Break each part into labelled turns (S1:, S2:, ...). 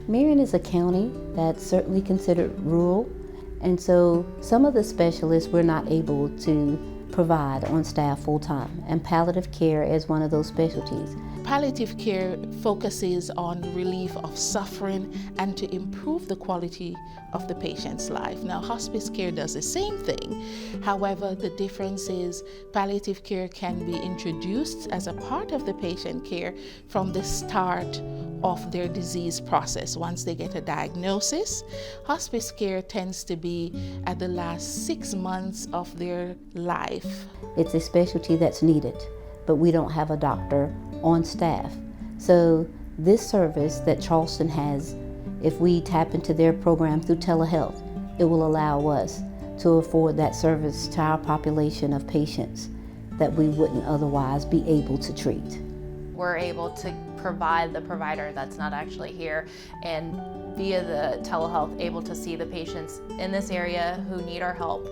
S1: Marion is a county that's certainly considered rural, and so some of the specialists we're not able to provide on staff full-time, and palliative care is one of those specialties.
S2: Palliative care focuses on relief of suffering and to improve the quality of the patient's life. Now, hospice care does the same thing. However, the difference is palliative care can be introduced as a part of the patient care from the start of their disease process. Once they get a diagnosis, hospice care tends to be at the last 6 months of their life.
S1: It's a specialty that's needed, but we don't have a doctor on staff. So this service that Charleston has, if we tap into their program through Telehealth, it will allow us to afford that service to our population of patients that we wouldn't otherwise be able to treat.
S3: We're able to provide the provider that's not actually here, and via the telehealth able to see the patients in this area who need our help,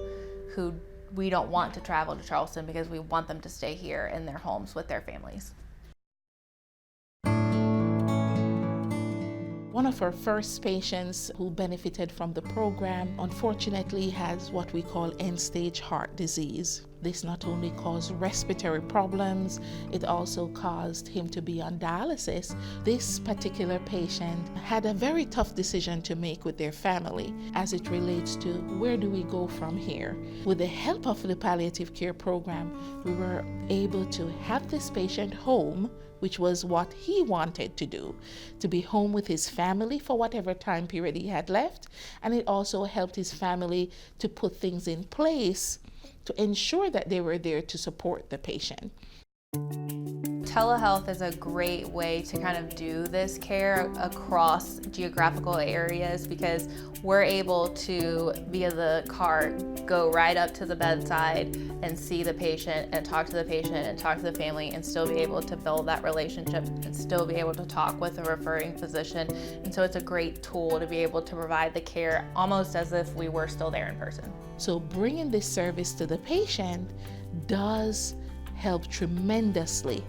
S3: who we don't want to travel to Charleston because we want them to stay here in their homes with their families.
S2: One of our first patients who benefited from the program unfortunately has what we call end-stage heart disease. This not only caused respiratory problems, it also caused him to be on dialysis. This particular patient had a very tough decision to make with their family as it relates to where do we go from here. With the help of the palliative care program, we were able to have this patient home, which was what he wanted to do, to be home with his family for whatever time period he had left. And it also helped his family to put things in place to ensure that they were there to support the patient.
S3: Telehealth is a great way to kind of do this care across geographical areas because we're able to, via the cart, go right up to the bedside and see the patient and talk to the patient and talk to the family and still be able to build that relationship and still be able to talk with a referring physician. And so it's a great tool to be able to provide the care almost as if we were still there in person.
S2: So bringing this service to the patient does help tremendously.